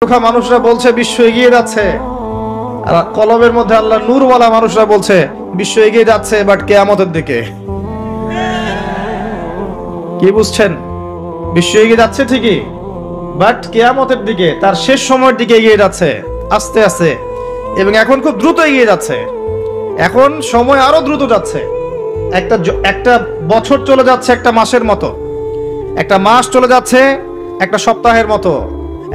মানুষরা বলছে বিশ্ব এগিয়ে যাচ্ছে, আর কলবের মধ্যে আল্লাহ নূরওয়ালা মানুষরা বলছে বিশ্ব এগিয়ে যাচ্ছে বাট কিয়ামতের দিকে। কি বুঝছেন? বিশ্ব এগিয়ে যাচ্ছে ঠিকই, বাট কিয়ামতের দিকে, তার শেষ সময়ের দিকে এগিয়ে যাচ্ছে আস্তে আস্তে, এবং এখন খুব দ্রুত এগিয়ে যাচ্ছে। এখন সময় আরো দ্রুত যাচ্ছে। একটা বছর চলে যাচ্ছে একটা মাসের মতো, একটা মাস চলে যাচ্ছে একটা সপ্তাহের মতো,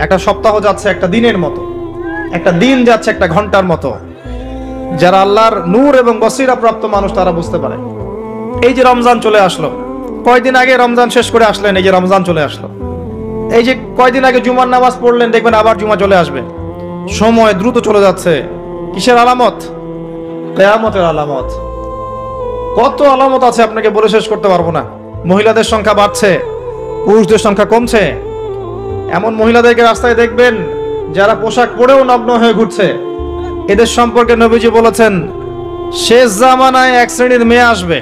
একটা সপ্তাহ যাচ্ছে একটা দিনের মতো, একটা দিন যাচ্ছে একটা ঘন্টার মতো। যারা আল্লাহর নূর এবং বসিরা প্রাপ্ত মানুষ তারা বুঝতে পারে। এই যে রমজান চলে আসলো, কয়দিন আগে রমজান শেষ করে আসলেন, এই যে রমজান চলে আসলো। এই যে কয়দিন আগে জুমার নামাজ পড়লেন, দেখবেন আবার জুমা চলে আসবে। সময় দ্রুত চলে যাচ্ছে। কিসের আলামত? কিয়ামতের আলামত। কত আলামত আছে আপনাকে বলে শেষ করতে পারবো না। মহিলাদের সংখ্যা বাড়ছে, পুরুষদের সংখ্যা কমছে। এমন মহিলাদেরকে রাস্তায় দেখবেন যারা পোশাক পরেও নগ্ন হয়ে ঘুরছে। এদের সম্পর্কে নবীজি বলেছেন, শেষ জামানায় এক শ্রেণীর মেয়ে আসবে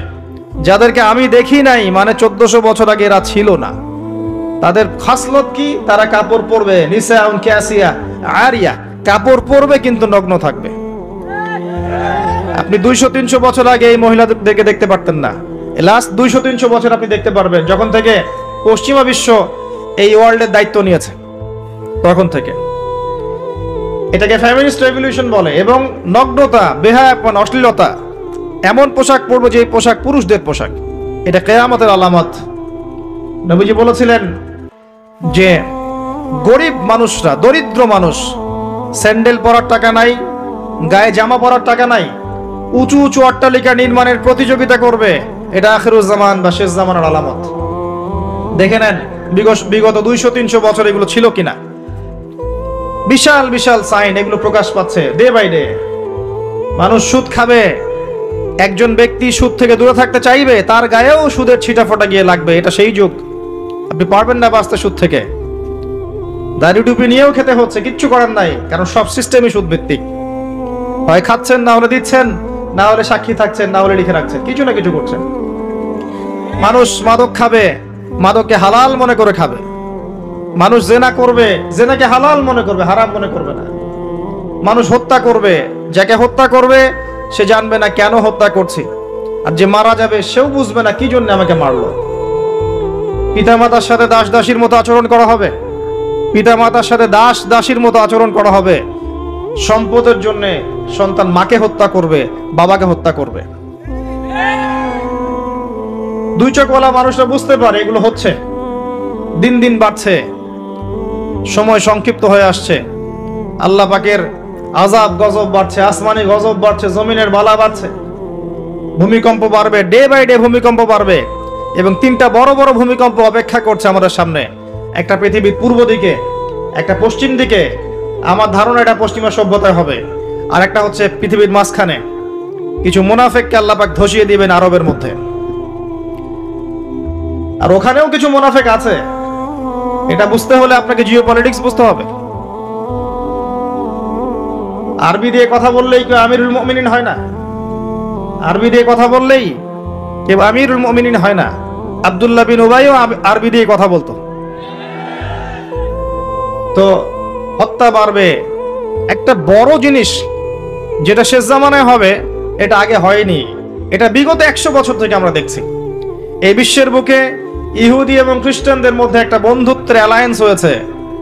যাদেরকে আমি দেখি নাই, মানে 1400 বছর আগে এরা ছিল না। তাদের খাসলত কি? তারা কাপড় পরবে, নিসাউন কাসিয়া আরিয়া, কাপড় পরবে কিন্তু নগ্ন থাকবে। আপনি 200-300 বছর আগে এই মহিলাদেরকে দেখতে পারতেন না। লাস্ট 200-300 বছর আপনি দেখতে পারবেন, যখন থেকে পশ্চিমা বিশ্ব এই ওয়ার্ল্ডের দায়িত্ব নিয়েছে তখন থেকে। এটাকে ফেমিনিস্ট রেভলিউশন বলে। এবং নগ্নতা, বেহায়াপন, অশ্লীলতা, এমন পোশাক পরবে যে পোশাক পুরুষদের পোশাক। এটা কিয়ামতের আলামত। নবীজি বলেছিলেন যে গরিব মানুষরা, দরিদ্র মানুষ, স্যান্ডেল পরার টাকা নাই, গায়ে জামা পরার টাকা নাই, উঁচু উঁচু অট্টালিকা নির্মাণের প্রতিযোগিতা করবে। এটা আখিরুজ্জামান বা শেষ জামানের আলামত। দেখে নেন বিগত 200-300 বছর এগুলো ছিল কিনা। বিশাল বিশাল সাইন এগুলো প্রকাশ পাচ্ছে ডে বাই ডে। মানুষ সুদ খাবে, একজন ব্যক্তি সুদ থেকে দূরে থাকতে চাইবে, তার গায়েও সুদের ছিটাফোঁটা গিয়ে লাগবে। এটা সেই যুগ। আপনি পারবেন না বাঁচতে সুদ থেকে। দাড়ি টুপি নিয়েও খেতে হচ্ছে, কিচ্ছু করার নাই, কারণ সব সিস্টেমই সুদ ভিত্তিক। হয় খাচ্ছেন, না হলে দিচ্ছেন, না হলে সাক্ষী থাকছেন, না হলে লিখে রাখছেন, কিছু না কিছু করছেন। মানুষ মাদক খাবে, মাদককে হালাল মনে করে খাবে। মানুষ জেনা করবে, জেনাকে হালাল মনে করবে, হারাম মনে করবে না। মানুষ হত্যা করবে, যাকে হত্যা করবে সে জানবে না কেন হত্যা করছি, আর যে মারা যাবে সেও বুঝবে না কি জন্য আমাকে মারলো। পিতামাতার সাথে দাস দাসীর মতো আচরণ করা হবে, পিতামাতার সাথে দাস দাসীর মতো আচরণ করা হবে। সম্পদের জন্য সন্তান মাকে হত্যা করবে, বাবাকে হত্যা করবে। দুই চোখওয়ালা মানুষরা বুঝতে পারে এগুলো হচ্ছে, দিন দিন বাড়ছে, সময় সংক্ষিপ্ত হয়ে আসছে। আল্লাহ পাকের আযাব গজব বাড়ছে, আসমানি গজব বাড়ছে, জমিনের বালা বাড়ছে, ভূমিকম্প বাড়বে, ডে বাই ডে ভূমিকম্প বাড়বে। এবং 3টা বড় বড় ভূমিকম্প অপেক্ষা করছে আমাদের সামনে। একটা পৃথিবীর পূর্ব দিকে, একটা পশ্চিম দিকে। আমার ধারণা এটা পশ্চিমা সভ্যতায় হবে। আর একটা হচ্ছে পৃথিবীর মাঝখানে। কিছু মুনাফিককে আল্লাহ পাক ধসিয়ে দিবেন আরবের মধ্যে, আর ওখানেও কিছু মুনাফিক আছে। এটা বুঝতে হলে আপনাকে জিওপলিটিক্স বুঝতে হবে। আরবি দিয়ে কথা বললেই কেউ আমিরুল মুমিনিন হয় না। আরবি দিয়ে কথা বললেই কেউ আমিরুল মুমিনিন হয় না। আব্দুল্লাহ বিন উবাইও আরবি দিয়ে কথা বলতো। তো হত্যা বাড়বে। একটা বড় জিনিস যেটা শেষ জামানায় হবে, এটা আগে হয়নি। এটা বিগত 100 বছর থেকে আমরা দেখছি। এই বিশ্বের বুকে ইহুদি এবং খ্রিস্টানদের মধ্যে একটা বন্ধুত্বের অ্যালায়েন্স হয়েছে।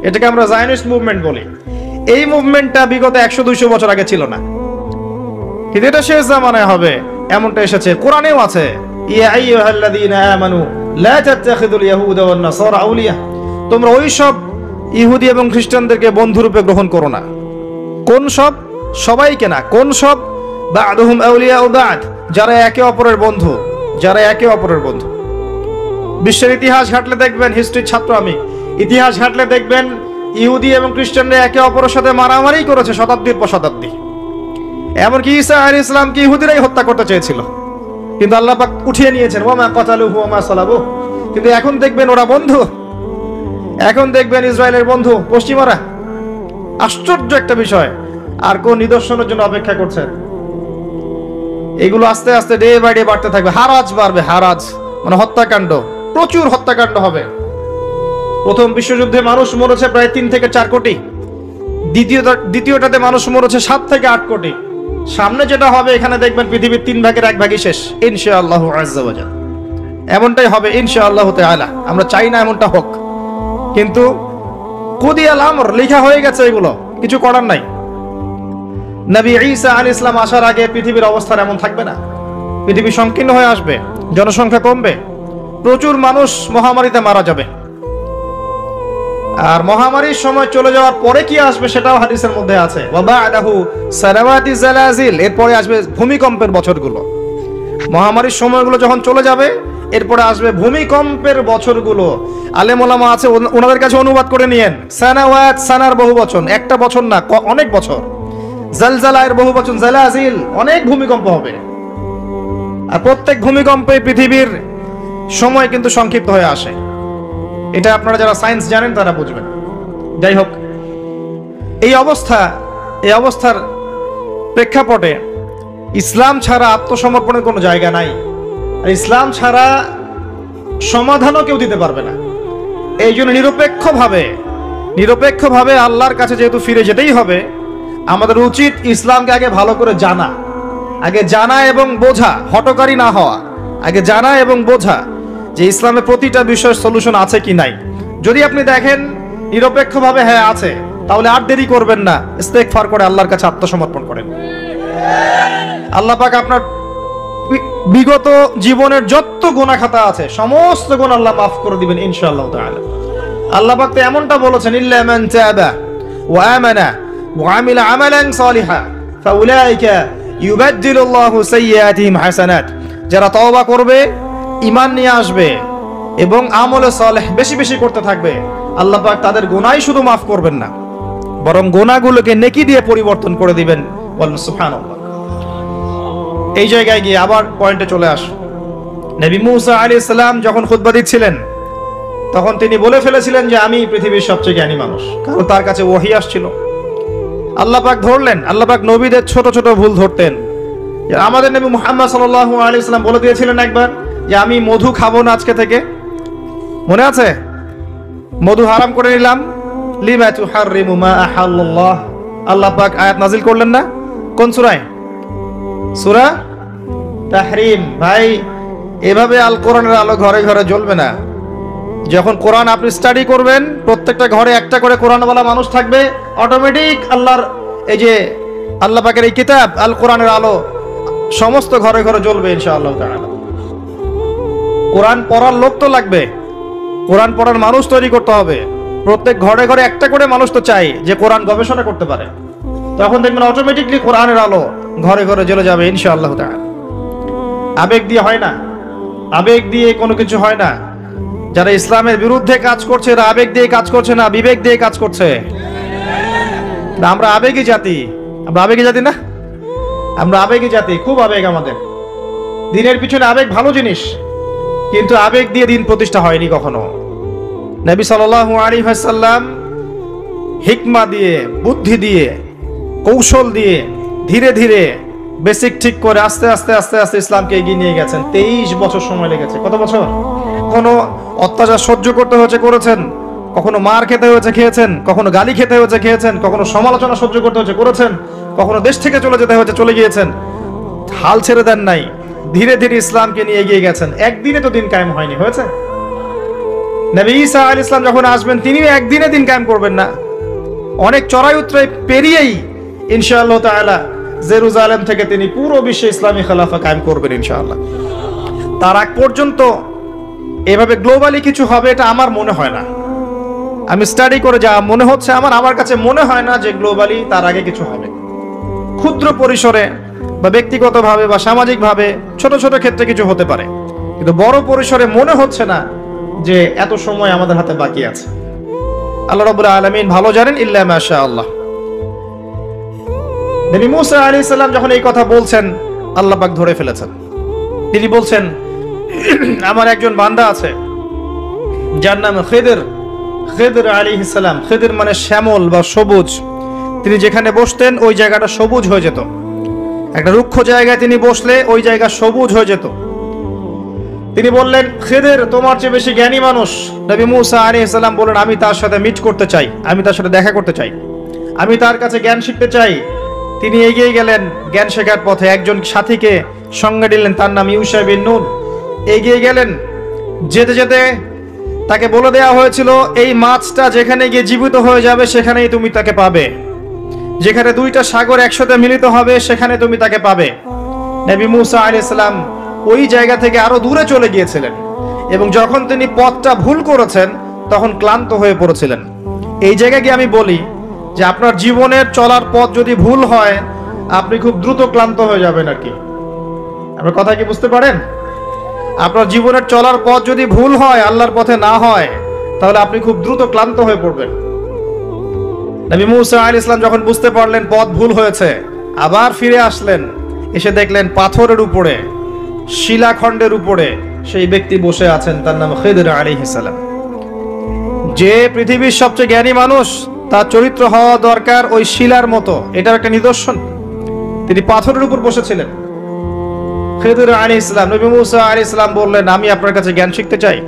এটাকে আমরা জায়নিস্ট মুভমেন্ট বলি। এই মুভমেন্টটা বিগত 100-200 বছর আগে ছিল না, কিন্তু এটা শেষ জামানায় হবে এমনটা এসেছে। কোরআনেও আছে, ইয়া আইয়ুহাল্লাযীনা আমানু লা তাত্তাখিযুল ইয়াহুদা ওয়ান নাসারা আউলিয়া। তোমরা ওই সব ইহুদি এবং খ্রিস্টানদেরকে বন্ধুরূপে গ্রহণ করো না। কোন সব? সবাইকে না। কোন সব? বা'দুহুম আউলিয়াউ বা'দ, যারা একে অপরের বন্ধু, যারা একে অপরের বন্ধু। বিশ্বের ইতিহাস ঘাটলে দেখবেন, হিস্ট্রির ছাত্র আমি, ইতিহাস ঘাটলে দেখবেন ইহুদি এবং খ্রিস্টানরা একে অপরের সাথে মারামারি করেছে শতাব্দীর পর শতাব্দী। এমনকি ঈসা আলাইহিস সালামকে ইহুদিরাই হত্যা করতে চেয়েছিল, কিন্তু আল্লাহ পাক উঠিয়ে নিয়েছেন, ওয়া মা কাতালুহু ওয়া মা সালাবুহু। কিন্তু এখন দেখবেন ওরা বন্ধু। এখন দেখবেন ইসরায়েলের বন্ধু পশ্চিমারা। আশ্চর্য একটা বিষয়। আর কোন নিদর্শনের জন্য অপেক্ষা করছেন? এগুলো আস্তে আস্তে ডে বাই ডে বাড়তে থাকবে। হারাজ বাড়বে, হারাজ মানে হত্যাকাণ্ড, প্রচুর হত্যাকাণ্ড হবে। প্রথম বিশ্বযুদ্ধে মানুষ মরেছে প্রায় 3 থেকে 4 কোটি। দ্বিতীয়টাতে মানুষ মরেছে 7 থেকে 8 কোটি। সামনে যেটা হবে এখানে দেখবেন পৃথিবীর 3 ভাগের 1 ভাগই শেষ ইনশাআল্লাহু আযজা ওয়া জাল। এমনটাই হবে ইনশাআল্লাহু তাআলা। আমরা চাই না এমনটা হোক, কিন্তু কুদিয়াল আমর, লেখা হয়ে গেছে, এগুলো কিছু করার নাই। নবী ঈসা আলাইহিস সালাম আসার আগে পৃথিবীর অবস্থা এমন থাকবে না। পৃথিবী সংকীর্ণ হয়ে আসবে, জনসংখ্যা কমবে, প্রচুর মানুষ মহামারীতে মারা যাবে। আর মহামারীর সময় চলে যাওয়ার পরে কি আসবে সেটাও হাদিসের মধ্যে আছে, ওয়া বা'দাহু সানাওয়াতি জালাজিল, এরপরে আসবে ভূমিকম্পের বছরগুলো। মহামারীর সময়গুলো যখন চলে যাবে এরপরে আসবে ভূমিকম্পের বছরগুলো। আলেম ওলামা আছে, ওনাদের কাছে অনুবাদ করে নিয়েন। সানাওয়াত, সানার বহু বচন, একটা বছর না, অনেক বছর। জালজালায়ের বহু বচন জালাজিল, অনেক ভূমিকম্প হবে। আর প্রত্যেক ভূমিকম্পে পৃথিবীর সময় কিন্তু সংক্ষিপ্ত হয়ে আসে। এটা আপনারা যারা সায়েন্স জানেন তারা বুঝবেন। যাই হোক, এই অবস্থার প্রেক্ষাপটে ইসলাম ছাড়া আত্মসমর্পণের কোনো জায়গা নাই, আর ইসলাম ছাড়া সমাধানও কেউ দিতে পারবে না। এই জন্য নিরপেক্ষভাবে আল্লাহর কাছে যেহেতু ফিরে যেতেই হবে, আমাদের উচিত ইসলামকে আগে ভালো করে জানা এবং বোঝা, হটকারী না হওয়া। আগে জানা এবং বোঝা যে ইসলামে প্রতিটা বিষয়ের সলিউশন আছে কি নাই। যদি আপনি দেখেন নিরপেক্ষভাবে হ্যাঁ আছে, তাহলে আর দেরি করবেন না, ইস্তেগফার করে আল্লাহর কাছে আত্মসমর্পণ করেন। আল্লাহ পাক আপনার বিগত জীবনের যত গুনাহ খাতা আছে সমস্ত গুনাহ আল্লাহ মাফ করে দিবেন ইনশাআল্লাহ তাআলা। আল্লাহ পাক তো এমনটা বলেছেন, ইল্লা মান তাবা ওয়া আমানা ওয়া আমিলা আমালান সালিহা ফাউলাইকা ইউবাদদিলুল্লাহু সাইয়্যাতিহিম হাসানাত। যারা তওবা করবে, ঈমান নিয়ে আসবে এবং আমলে সালেহ বেশি বেশি করতে থাকবে, আল্লাহ পাক তাদের গুনাহই শুধু মাফ করবেন না, বরং গুনাহগুলোকে নেকি দিয়ে পরিবর্তন করে দিবেন। বলেন সুবহানাল্লাহ। এই জায়গায় গিয়ে আবার পয়েন্টে চলে আসুন। নবী মুসা আলাইহিস সালাম যখন খুতবা দিচ্ছিলেন তখন তিনি বলে ফেলেছিলেন যে আমি পৃথিবীর সবচেয়ে জ্ঞানী মানুষ, কারণ তার কাছে ওহী আসছিল। আল্লাহ পাক ধরলেন, আল্লাহ পাক নবীদের ছোট ছোট ভুল ধরতেন। আমাদের নবী মুহাম্মদ সাল্লাল্লাহু আলাইহি সাল্লাম বলে দিয়েছিলেন একবার যে আমি মধু খাবো না আজকে থেকে, মনে আছে? মধু হারাম করে নিলাম। লিমা তুহাররিমু মা আহাল্লাল্লাহ, আল্লাহ পাক আয়াত নাজিল করলেন না? কোন সূরায়? সূরা তাহরিম। ভাই, এভাবে আল কোরআনের আলো ঘরে ঘরে জ্বলবে না। যখন কোরআন আপনি স্টাডি করবেন, প্রত্যেকটা ঘরে একটা করে কোরআনওয়ালা মানুষ থাকবে, অটোমেটিক আল্লাহর এই যে আল্লাহ পাকের এই কিতাব আল কোরআনের আলো সমস্ত ঘরে ঘরে জ্বলবে ইনশাআল্লাহ তাআলা। কোরআন পড়ার লোক তো লাগবে, কোরআন পড়ার মানুষ তৈরি করতে হবে। প্রত্যেক ঘরে ঘরে একটা করে মানুষ তো চাই যে কোরআন গবেষণা করতে পারে। তখন দেখবেন অটোমেটিকলি কোরআনের আলো ঘরে ঘরে জ্বলে যাবে ইনশাআল্লাহ তাআলা। আবেগ দিয়ে হয় না, আবেগ দিয়ে কোনো কিছু হয় না। যারা ইসলামের বিরুদ্ধে কাজ করছে এরা আবেগ দিয়ে কাজ করছে না, বিবেক দিয়ে কাজ করছে। আমরা আবেগী জাতি, আমরা আবেগী জাতি না, আমরা আবেগী জাতি, খুব আবেগ আমাদের। দিনের পিছনে আবেগ ভালো জিনিস, কিন্তু আবেগ দিয়ে দিন প্রতিষ্ঠা হয়নি কখনো। নবী সাল্লাল্লাহু আলাইহি ওয়াসাল্লাম হিকমা দিয়ে, বুদ্ধি দিয়ে, কৌশল দিয়ে ধীরে ধীরে বেসিক ঠিক করে আস্তে আস্তে আস্তে আস্তে ইসলামকে এগিয়ে নিয়ে গেছেন। 23 বছর সময় লেগেছে। কত বছর? কখনো অত্যাচার সহ্য করতে হয়েছে, করেছেন। কখনো মার খেতে হয়েছে, খেয়েছেন। কখনো গালি খেতে হয়েছে, খেয়েছেন। কখনো সমালোচনা সহ্য করতে হয়েছে, করেছেন। কখনো দেশ থেকে চলে যেতে হয়েছে, চলে গিয়েছেন। হাল ছেড়ে দেন নাই, ধীরে ধীরে ইসলামকে নিয়ে এগিয়ে গেছেন। একদিনে তো দিন কায়েম হয়নি, হয়েছে? নবী ঈসা আলাইহিস সালাম যখন আসবেন তিনিও একদিনে দিন কায়েম করবেন না, অনেক চড়াই উতরাই পেরিয়েই ইনশাআল্লাহ তাআলা জেরুজালেম থেকে তিনি পুরো বিশ্বে ইসলামী খেলাফা কায়েম করবেন ইনশাআল্লাহ। তার আগ পর্যন্ত এভাবে গ্লোবালি কিছু হবে এটা আমার মনে হয় না। আমি স্টাডি করে যা মনে হচ্ছে আমার কাছে মনে হয় না যে গ্লোবালি তার আগে কিছু হবে। ক্ষুদ্র পরিসরে বা ব্যক্তিগতভাবে বা সামাজিকভাবে ছোট ছোট ক্ষেত্রে কিছু হতে পারে, কিন্তু বড় পরিসরে মনে হচ্ছে না যে এত সময় আমাদের হাতে বাকি আছে। আল্লাহ রাব্বুল আলামিন ভালো জানেন, ইল্লা মাশাআল্লাহ। নবী মুসা আলাইহিস সালাম যখন এই কথা বলছেন, আল্লাহ পাক ধরে ফেলেছেন। তিনি বলছেন, আমার একজন বান্দা আছে যার নাম খিদর। খিদর আলাইহিস সালাম, খিদর মানে শ্যামল বা সবুজ। তিনি যেখানে বসতেন ওই জায়গাটা সবুজ হয়ে যেত। একটা রুক্ষ জায়গায় তিনি বসলে ওই জায়গা সবুজ হয়ে যেত। তিনি বললেন, খিদর তোমার চেয়ে বেশি জ্ঞানী মানুষ। নবী মুসা আলাইহিস সালাম বললেন, আমি তার সাথে মিট করতে চাই, আমি তার সাথে দেখা করতে চাই। আমি তার কাছে জ্ঞান শিখতে চাই। তিনি এগিয়ে গেলেন জ্ঞান শেখার পথে, একজন সাথীকে সঙ্গে নিলেন, তার নাম ইউশা বিন নুন। এগিয়ে গেলেন, যেতে যেতে তাকে বলে দেওয়া হয়েছিল এই মাছটা যেখানে গিয়ে জীবিত হয়ে যাবে সেখানেই তুমি তাকে পাবে, যেখানে দুইটা সাগর একসাথে মিলিত হবে সেখানে তুমি তাকে পাবে। নবী মুসা আলাইহিস সালাম ওই জায়গা থেকে আরো দূরে চলে গিয়েছিলেন এবং যখন তিনি পথটা ভুল করেছেন তখন ক্লান্ত হয়ে পড়েছিলেন। এই জায়গায় গিয়ে আমি বলি যে আপনার জীবনের চলার পথ যদি ভুল হয় আপনি খুব দ্রুত ক্লান্ত হয়ে যাবেন আর কি। আপনার কথা কি বুঝতে পারেন? আপনার জীবনের চলার পথ যদি ভুল হয়, আল্লাহর পথে না হয়, তাহলে আপনি খুব দ্রুত ক্লান্ত হয়ে পড়বেন। নবী মুসা আলাইহিস সালাম যখন বুঝতে পারলেন পথ ভুল হয়েছে, আবার ফিরে আসলেন, এসে দেখলেন পাথরের উপরে, শিলাখণ্ডের উপরে সেই ব্যক্তি বসে আছেন, তার নাম খিদর আলাইহিস সালাম। যে পৃথিবীর সবচেয়ে জ্ঞানী মানুষ, তার চরিত্র হওয়া দরকার ওই শিলার মতো, এটার একটা নিদর্শন। তিনি পাথরের উপর বসেছিলেন। খিদর আলাইহিস সালাম, নবী মুসা আলাইহিস সালাম বললেন, আমি আপনার কাছে জ্ঞান শিখতে চাই।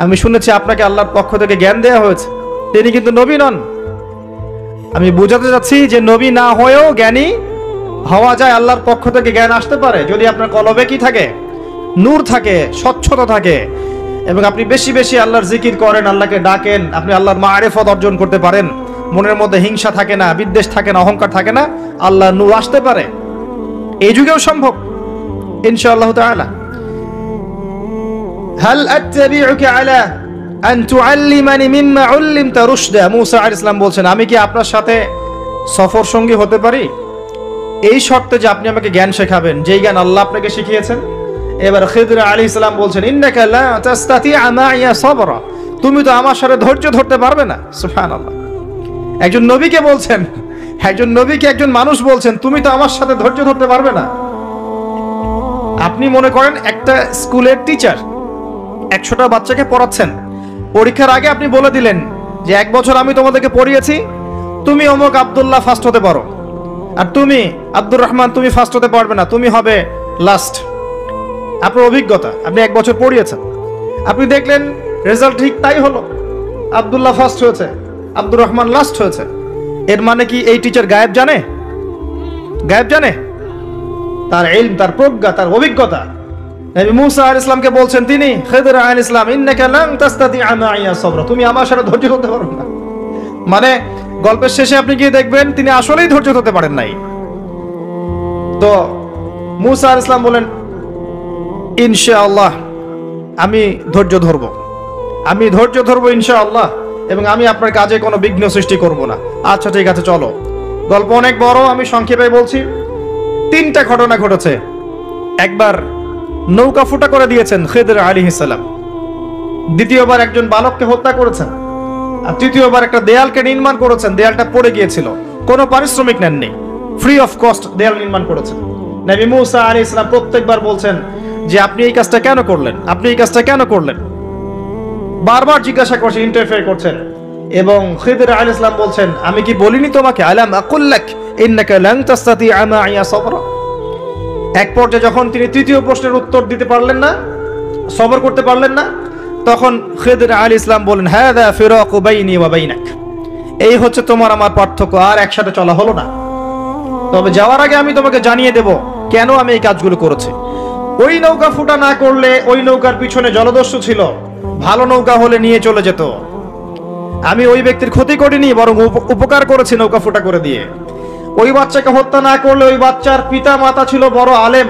আমি শুনেছি আপনাকে আল্লাহর পক্ষ থেকে জ্ঞান দেওয়া হয়েছে। তিনি কিন্তু নবী নন। আমি বোঝাতে চাচ্ছি যে নবী না হয়েও জ্ঞানী হওয়া যায়, আল্লাহর পক্ষ থেকে জ্ঞান আসতে পারে যদি আপনার কলবে কি থাকে, নূর থাকে, স্বচ্ছতা থাকে এবং আপনি বেশি বেশি আল্লাহর জিকির করেন, আল্লাহকে ডাকেন, আপনি আল্লাহর মারিফত অর্জন করতে পারেন, মনের মধ্যে হিংসা থাকে না, বিদ্বেষ থাকে না, অহংকার থাকে না, আল্লাহর নূর আসতে পারে। এই যুগেও সম্ভব ইনশাআল্লাহ তাআলা। হাল আত্তাবিউকা আলা আন তুআল্লিমানি মিম্মা উল্লিমতা রুশদা, মুসা আলাইহিস সালাম বলছেন, আমি কি আপনার সাথে সফর সঙ্গী হতে পারি এই শর্তে যে আপনি আমাকে জ্ঞান শেখাবেন, যেই জ্ঞান আল্লাহ আপনাকে শিখিয়েছেন। এবার খিদর আলাইহিস সালাম বলছেন, ইন্নাকা লা তাস্তাতিআ মাইয়া সাবরা, তুমি তো আমার সাথে ধৈর্য ধরতে পারবে না। সুবহানাল্লাহ, একজন নবীকে বলছেন, একজন নবীকে একজন মানুষ বলছেন, তুমি তো আমার সাথে ধৈর্য ধরতে পারবে না। আপনি মনে করেন একটা স্কুলের টিচার 100টা বাচ্চাকে পড়াচ্ছেন, পরীক্ষার আগে আপনি বলে দিলেন যে 1 বছর আমি তোমাদেরকে পড়িয়েছি, তুমি অমুক আব্দুল্লাহ ফার্স্ট হতে পারো, আর তুমি আব্দুর রহমান তুমি ফার্স্ট হতে পারবে না, তুমি হবে লাস্ট। আপনার অভিজ্ঞতা, আপনি 1 বছর পড়িয়েছেন, আপনি দেখলেন রেজাল্ট ঠিক তাই হলো, আব্দুল্লাহ ফার্স্ট হয়েছে, আব্দুর রহমান লাস্ট হয়েছে। এর মানে কি এই টিচার গায়েব জানে? গায়েব জানে? তার ইলম, তার প্রজ্ঞা, তার অভিজ্ঞতা। নবী মুসা আলাইহিস সালামকে বলছেন তিনি, খিদর আলাইহিস সালাম, ইন্নাকা লান তাস্তাতিআ মাইয়া সাবরা, তুমি আমার সাথে ধৈর্য ধরতে পারবে না। মানে গল্পের শেষে আপনি গিয়ে দেখবেন তিনি আসলেই ধৈর্য ধরতে পারেন নাই। তো মুসা আলাইহিস সালাম বলেন, ইনশাআল্লাহ আমি ধৈর্য ধরব, আমি ধৈর্য ধরব ইনশাআল্লাহ, এবং আমি আপনার কাজে কোনো বিঘ্ন সৃষ্টি করব না। আচ্ছা ঠিক আছে, চলো। গল্প অনেক বড়, আমি সংক্ষেপে বলছি। 3টা ঘটনা ঘটেছে। একবার নৌকা ফুটা করে দিয়েছেন খিদর আলাইহিস সালাম, দ্বিতীয়বার একজন বালককে হত্যা করেছেন, আর তৃতীয়বার একটা দেয়ালকে নির্মাণ করেছেন, দেয়ালটা পড়ে গিয়েছিল, কোনো পারিশ্রমিক নেননি, ফ্রি অফ কস্ট দেয়াল নির্মাণ করেছেন। নবী মুসা আলাইহিস সালাম প্রত্যেকবার বলছেন যে আপনি এই কাজটা কেন করলেন, আপনি এই কাজটা কেন করলেন, বারবার জিজ্ঞাসা করছেন, ইন্টারফেয়ার করছেন। এবং খিদর আলাইহিস সালাম বলছেন, আমি কি বলিনি তোমাকে, আলাম আকুল লাক ইন্নাকা লান তাস্তাতিআ মাইয়া সাবরা। এক পর্যায়ে যখন তিনি তৃতীয় প্রশ্নের উত্তর দিতে পারলেন না, সবর করতে পারলেন না, তখন খিদর আলাইহিস সালাম বলেন, হাযা ফিরাকু বাইনি ওয়া বাইনাক, এই হচ্ছে তোমার আমার পার্থক্য, আর একসাথে চলা হলো না। তবে যাওয়ার আগে আমি তোমাকে জানিয়ে দেব কেন আমি এই কাজগুলো করেছি। ওই নৌকা ফুটা না করলে ওই নৌকার পিছনে জলদস্যু ছিল, ভালো নৌকা হলে নিয়ে চলে যেত। আমি ওই ব্যক্তির ক্ষতি করিনি, বরং উপকার করেছি নৌকা ফুটা করে দিয়ে। ওই বাচ্চাকে হত্যা না করলে ওই বাচ্চার পিতা মাতা ছিল বড় আলেম,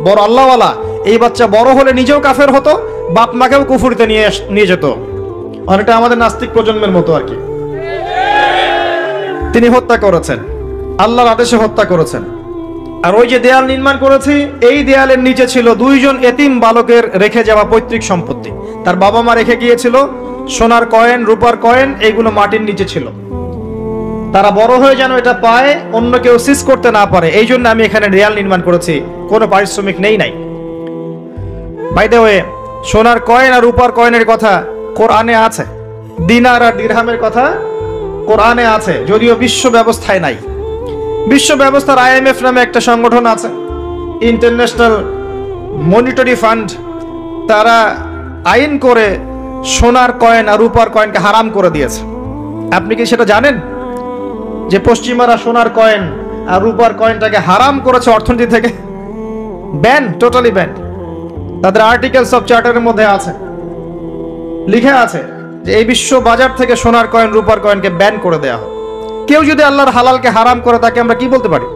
বড় আল্লাহওয়ালা, এই বাচ্চা বড় হলে নিজেও কাফের হতো, বাপ মাকেও কুফরিতে নিয়ে যেত। অনেকটা আমাদের নাস্তিক প্রজন্মের মতো আর কি। তিনি হত্যা করেছেন, আল্লাহর আদেশে হত্যা করেছেন। আর ওই যে দেয়াল নির্মাণ করেছি, এই দেয়ালের নিচে ছিল 2 জন এতিম বালকের রেখে যাওয়া পৈতৃক সম্পত্তি। তার বাবা মা রেখে গিয়েছিল সোনার কয়েন, রূপার কয়েন, এইগুলো মাটির নিচে ছিল। তারা বড় হয়ে যেন এটা পায়, অন্য কেউ সিজ করতে না পারে, এই জন্য আমি এখানে দেয়াল নির্মাণ করেছি, কোনো পারিশ্রমিক নেই নাই। বাই দ্য ওয়ে, সোনার কয়েন আর রূপার কয়েনের কথা কোরআনে আছে, দিনার আর দিরহামের কথা কোরআনে আছে, যদিও বিশ্ব ব্যবস্থায় নাই। বিশ্ব ব্যবস্থার IMF নামে একটা সংগঠন আছে, ইন্টারন্যাশনাল মনিটারি ফান্ড, তারা আইন করে সোনার কয়েন আর রূপার কয়েনকে হারাম করে দিয়েছে। আপনি কি সেটা জানেন যে পশ্চিমারা সোনার কয়েন আর রূপার কয়েনটাকে হারাম করেছে অর্থনীতি থেকে, ব্যান, টোটালি ব্যান। তাদের আর্টিকেলস অফ চার্টারের মধ্যে আছে, লিখে আছে যে এই বিশ্ব বাজার থেকে সোনার কয়েন রূপার কয়েনকে ব্যান করে দেওয়া হয়। কেউ যদি আল্লাহর হালালকে হারাম করে তাকে আমরা কি বলতে পারি?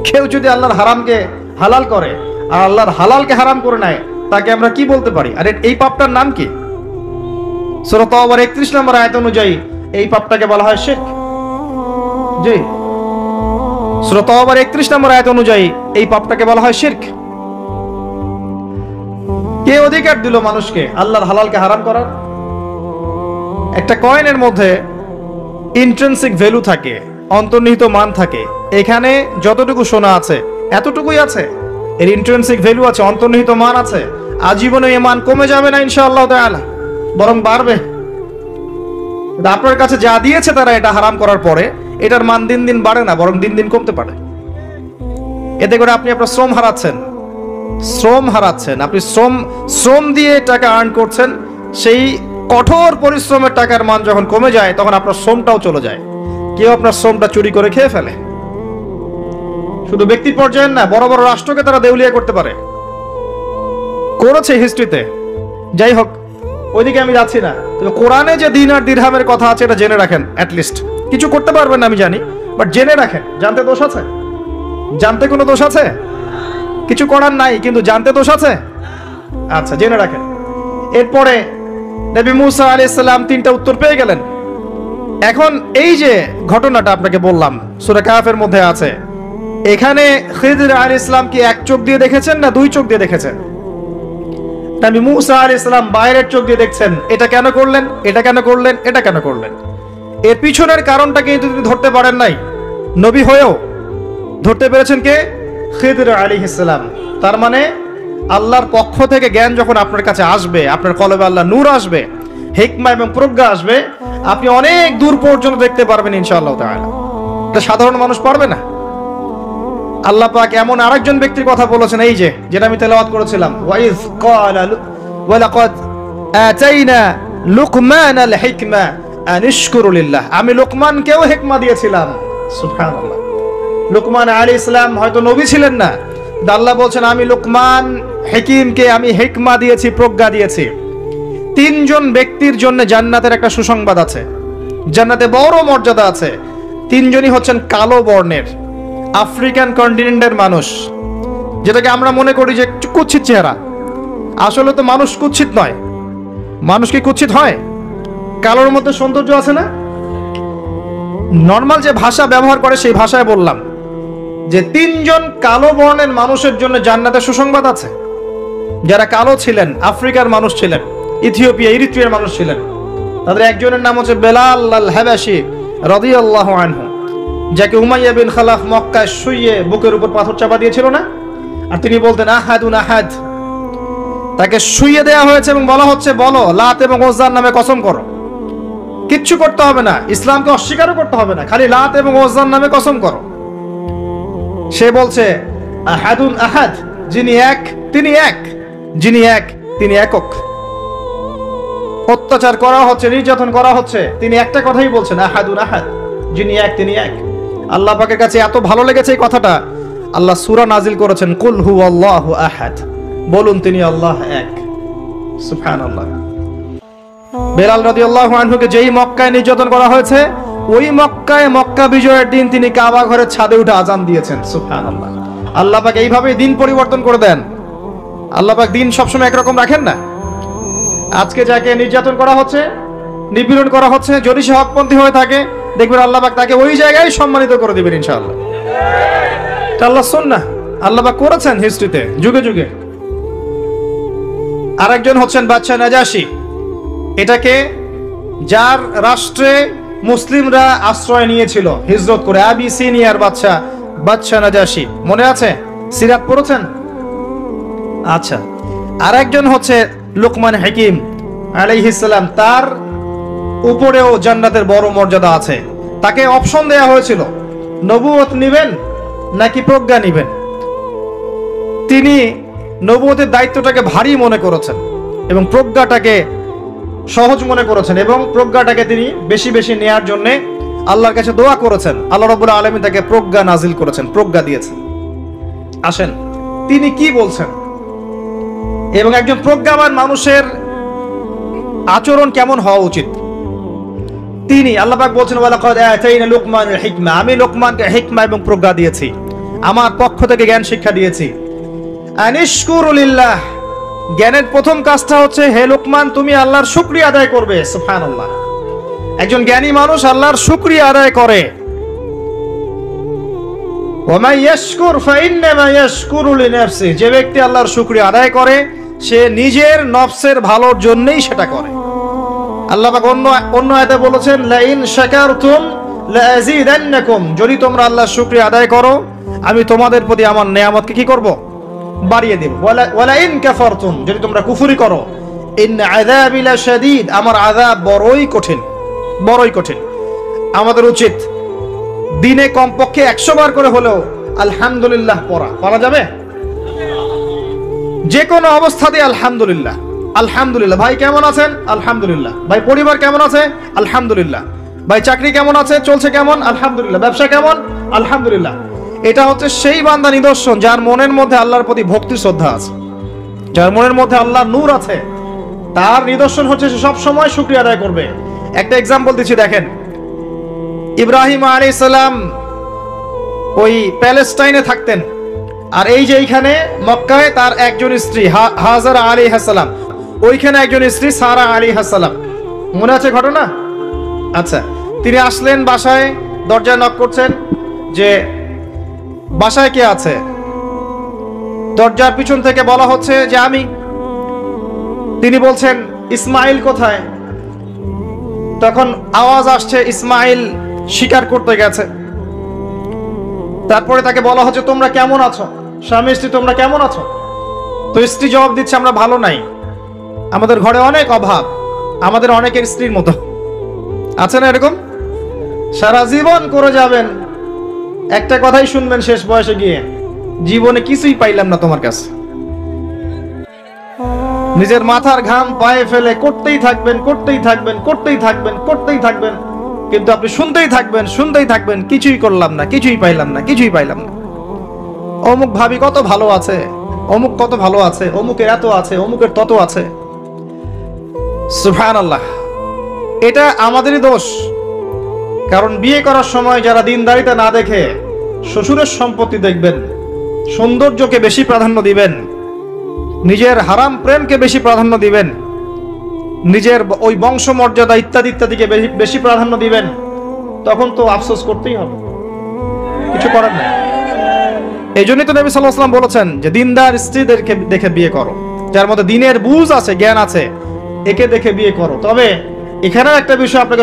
কেউ যদি আল্লাহর হারামকে হালাল করে আর আল্লাহর হালালকে হারাম করে নেয় তাকে আমরা কি বলতে পারি? আর এই পাপটার নাম কি? সূরা তাওবার 31 নম্বর আয়াত অনুযায়ী এই পাপটাকে বলা হয় শিরক। জি, সূরা তাওবার 31 নম্বর আয়াত অনুযায়ী এই পাপটাকে বলা হয় শিরক। কে অধিকার দিল মানুষকে আল্লাহর হালালকে হারাম করার? একটা কয়েনের মধ্যে ইন্ট্রিনসিক ভ্যালু থাকে, অন্তর্নিহিত মান থাকে। এখানে যতটুকু সোনা আছে এতটুকুই আছে, এর ইন্ট্রিনসিক ভ্যালু আছে, অন্তর্নিহিত মান আছে। আজীবনে এই মান কমে যাবে না ইনশাআল্লাহ তাআলা, বরং বাড়বে। আপনার কাছে যা দিয়েছে তারা এটা হারাম করার পরে এটার মান দিন দিন বাড়ে না, বরং দিন দিন কমতে পারে। এতে করে আপনি আপনার শ্রম হারাচ্ছেন, শ্রম হারাচ্ছেন। আপনি শ্রম দিয়ে টাকা আর্ন করছেন, সেই কঠোর পরিশ্রমের টাকার মান যখন কমে যায় তখন আপনার শ্রমটাও চলে যায়। কেউ আপনার শ্রমটা চুরি করে খেয়ে ফেলে। শুধু ব্যক্তি পর্যায়ে না, বড় বড় রাষ্ট্রকে তারা দেউলিয়া করতে পারে, করেছে হিস্ট্রিতে। যাই হোক, ওইদিকে আমি যাচ্ছি না। তবে কোরআনে যে দিনার দিরহামের কথা আছে এটা জেনে রাখেন। অ্যাটলিস্ট কিছু করতে পারবেন না আমি জানি, বাট জেনে রাখেন। জানতে দোষ আছে? জানতে কোনো দোষ আছে? কিছু করার নাই, কিন্তু জানতে দোষ আছে? আচ্ছা, জেনে রাখেন। এরপরে নবী মুসা আলাইহিস সালাম 3টা উত্তর পেয়ে গেলেন। এখন এই যে ঘটনাটা আপনাকে বললাম সূরা কাহফের মধ্যে আছে, এখানে খিদর আলাইহিস সালাম কি এক চোখ দিয়ে দেখেছেন না 2 চোখ দিয়ে দেখেছেন? নবী মুসা আলাইহিস সালাম বাইরের চোখ দিয়ে দেখছেন, এটা কেন করলেন, এটা কেন করলেন, এটা কেন করলেন। এর পিছনের কারণটা কিন্তু তিনি ধরতে পারেন নাই। নবী হয়েও ধরতে পেরেছেন কে? খিদর আলাইহিস সালাম। তার মানে আল্লাহর পক্ষ থেকে জ্ঞান যখন আপনার কাছে আসবে, আপনার কলবে আল্লাহ নূর আসবে, হিকমা এবং প্রজ্ঞা আসবে, আপনি অনেক দূর পর্যন্ত দেখতে পারবেন ইনশাআল্লাহ তাআলা। এটা সাধারণ মানুষ পারবে না। আল্লাহ পাক এমন আরেকজন ব্যক্তির কথা বলেছেন, এই যে যেটা আমি তেলাওয়াত করেছিলাম, ওয়াইজ ক্বালা ওয়ালাকাদ আতাইনা লুকমানাল হিকমা আন ইশকুরু লিল্লাহ। আমি লুকমানকেও হিকমা দিয়েছিলাম। সুবহানাল্লাহ। লুকমান আলাইহিস সালাম হয়তো নবী ছিলেন না, আল্লাহ বলছেন আমি লুকমান হিকিমকে আমি হিকমা দিয়েছি, প্রজ্ঞা দিয়েছি। 3 জন ব্যক্তির জন্য জান্নাতের একটা সুসংবাদ আছে, জান্নাতে বড় মর্যাদা আছে। 3 জনই হচ্ছেন কালো বর্ণের, আফ্রিকান কন্টিনেন্টের মানুষ, যেটাকে আমরা মনে করি যে কুৎসিত চেহারা। আসলে তো মানুষ কুৎসিত নয়। মানুষ কি কুৎসিত হয়? কালোর মধ্যে সৌন্দর্য আছে না? নর্মাল যে ভাষা ব্যবহার করে সেই ভাষায় বললাম যে 3 জন কালো বর্ণের মানুষের জন্য জান্নাতের সুসংবাদ আছে। যারা কালো ছিলেন, আফ্রিকার মানুষ ছিলেন, ইথিওপিয়া ইরিত্রিয়ার মানুষ ছিলেন। তাদের একজনের নাম হচ্ছে বেলাল আল হাবাশি রাদিয়াল্লাহু আনহু, যাকে উমাইয়া বিন খালাফ মক্কায় শুইয়ে বুকের উপর পাথর চাপা দিয়েছিল না, আর তিনি বলতেন আহাদুন আহাদ। তাকে শুইয়ে দেওয়া হয়েছে এবং বলা হচ্ছে বলো লাত এবং উজ্জার নামে কসম করো। কিচ্ছু করতে হবে না, ইসলামকে অস্বীকারও করতে হবে না, খালি লাত এবং উজ্জার নামে কসম করো। সে বলছে আহাদুন আহাদ, যিনি এক তিনি এক, যিনি এক তিনি একক। অত্যাচার করা হচ্ছে, নির্যাতন করা হচ্ছে, তিনি একটা কথাই বলছেন আহাদুন আহাদ, যিনি এক তিনি এক। আল্লাহ পাকের কাছে এত ভালো লেগেছে এই কথাটা, আল্লাহ সূরা নাজিল করেছেন কুল হুয়াল্লাহু আহাদ, বলুন তিনি আল্লাহ এক। সুবহানাল্লাহ। বেলাল রাদিয়াল্লাহু আনহুকে যেই মক্কায় নির্যাতন করা হয়েছে, ওই মক্কায় মক্কা বিজয়ের দিন তিনি কাবা ঘরের ছাদে উঠে আজান দিয়েছেন। সুবহানাল্লাহ। আল্লাহ পাক এইভাবে দিন পরিবর্তন করে দেন। আল্লাহ পাক দিন সবসময় একরকম রাখেন না। আজকে যাকে নির্যাতন করা হচ্ছে, নিপীড়ন করা হচ্ছে, যদি সে হকপন্থী হয়ে থাকে, দেখবেন আল্লাহ পাক তাকে ওই জায়গায় সম্মানিত করে দিবেন ইনশাআল্লাহ। এটা আল্লাহর সুন্নাহ, আল্লাহ পাক করেছেন হিস্ট্রিতে যুগে যুগে। আরেকজন হচ্ছেন বাদশা নাজাশি। এটাকে যার রাষ্ট্রে মুসলিমরা আশ্রয় নিয়েছিল হিজরত করে, আবিসিনিয়ার বাদশা নাজাশি, মনে আছে? সিরাত পড়েছেন? আচ্ছা। আরেকজন হচ্ছে লুকমান হাকিম আলাইহিস সালাম, তার উপরেও জান্নাতের বড় মর্যাদা আছে। তাকে অপশন দেয়া হয়েছিল নবুয়ত নিবেন নাকি প্রজ্ঞা নিবেন। তিনি নবুয়তের দায়িত্বটাকে ভারী মনে করেছেন এবং প্রজ্ঞাটাকে সহজ মনে করেছেন, এবং প্রজ্ঞাটাকে তিনি বেশি বেশি নেয়ার জন্য আল্লাহর কাছে দোয়া করেছেন, আল্লাহ রাব্বুল আলামিন তাকে প্রজ্ঞা নাজিল করেছেন, প্রজ্ঞা দিয়েছেন। আসেন তিনি কি বলছেন এবং একজন প্রজ্ঞাবান মানুষের আচরণ কেমন হওয়া উচিত। তিনি আল্লাহ পাক বলছেন, ওয়ালাকাদ আতাইনা লুকমানুল হিকমা, আমি লোকমানকে হিকমা এবং প্রজ্ঞা দিয়েছি, আমার পক্ষ থেকে জ্ঞান শিক্ষা দিয়েছি। আনিশকুরু লিল্লাহ, জ্ঞানের প্রথম কাজটা হচ্ছে হে লোকমান তুমি আল্লাহর শুকরিয়া আদায় করবে। সুবহানাল্লাহ, একজন জ্ঞানী মানুষ আল্লাহর শুকরিয়া আদায় করে। ওয়া ইয়াশকুর ফাইন্নামা ইয়াশকুরু লিনাফসি, যে ব্যক্তি আল্লাহর শুকরিয়া আদায় করে সে নিজের নফসের ভালোর জন্যই সেটা করে। আল্লাহ পাক অন্য আয়াতে বলেছেন, লা ইন শাকারতুম লা আযীদান্নাকুম, যদি তোমরা আল্লাহর শুকরিয়া আদায় করো আমি তোমাদের প্রতি আমার নেয়ামতকে কি করব, বাড়িয়ে দেব। ওয়ালা ইন কাফারতুম, যদি তোমরা কুফরি করো, ইন আযাবি লাশাদীদ, আমার আযাব বড়ই কঠিন, বড়ই কঠিন। আমাদের উচিত দিনে কমপক্ষে 100 বার করে হলেও আলহামদুলিল্লাহ পড়া যাবে? যে কোনো অবস্থাতে আলহামদুলিল্লাহ, আলহামদুলিল্লাহ। ভাই কেমন আছেন? আলহামদুলিল্লাহ। ভাই পরিবার কেমন আছে? আলহামদুলিল্লাহ। ভাই চাকরি কেমন আছে, চলছে কেমন? আলহামদুলিল্লাহ। ব্যবসা কেমন? আলহামদুলিল্লাহ। এটা হচ্ছে সেই বান্দা নিদর্শন যার মনের মধ্যে আল্লাহর প্রতি ভক্তি শ্রদ্ধা আছে, যার মনের মধ্যে আল্লাহর নূর আছে। তার নিদর্শন হচ্ছে সে সব সময় শুকরিয়া আদায় করবে। একটা এক্সাম্পল দিচ্ছি, দেখেন ইব্রাহিম আলাইহিস সালাম ওই প্যালেস্টাইনে থাকতেন, আর এই যে এইখানে মক্কায় তার একজন স্ত্রী হাজারা আলাইহিস সালাম, ওইখানে একজন স্ত্রী সারা আলাইহিস সালাম। মনে আছে ঘটনা? আচ্ছা, তিনি আসলেন বাসায়, দরজায় নক করছেন যে বাসায় কে আছে? দরজার পিছন থেকে বলা হচ্ছে যে আমি। তিনি বলছেন ইসমাইল কোথায়? তখন আওয়াজ আসছে ইসমাইল শিকার করতে গেছে। তারপরে তাকে বলা হচ্ছে তোমরা কেমন আছো, স্বামী স্ত্রী তোমরা কেমন আছো? তো স্ত্রী জবাব দিচ্ছে আমরা ভালো নাই, আমাদের ঘরে অনেক অভাব, আমাদের অনেকের স্ত্রীর মতো। আছে না এরকম? সারা জীবন করে যাবেন, একটা কথাই শুনবেন শেষ বয়সে গিয়ে, জীবনে কিছুই পাইলাম না তোমার কাছে। নিজের মাথার ঘাম পায়ে ফেলে করতেই থাকবেন, করতেই থাকবেন, করতেই থাকবেন, করতেই থাকবেন, কিন্তু আপনি শুনতেই থাকবেন, শুনতেই থাকবেন, কিছুই করলাম না, কিছুই পাইলাম না, কিছুই পাইলাম না। অমুক ভাবি কত ভালো আছে, অমুক কত ভালো আছে, অমুকের এত আছে, অমুকের তত আছে। সুবহানাল্লাহ, এটা আমাদেরই দোষ। কারণ বিয়ে করার সময় যারা দিনদারিতা না দেখে শ্বশুরের সম্পত্তি দেখবেন, সৌন্দর্যকে বেশি প্রাধান্য দিবেন, নিজের হারাম প্রেমকে বেশি প্রাধান্য দিবেন, নিজের ওই বংশমর্যাদা ইত্যাদি ইত্যাদিকে বেশি প্রাধান্য দিবেন, তখন তো আফসোস করতেই হবে, কিছু করার নেই। এই জন্যই তো নবী সাল্লাল্লাহু আলাইহি ওয়াসাল্লাম বলেছেন যে দিনদার স্ত্রীদেরকে দেখে বিয়ে করো, যার মধ্যে দিনের বুঝ আছে, জ্ঞান আছে, একে দেখে বিয়ে করো। তবে এখানেও একটা বিষয় আপনাকে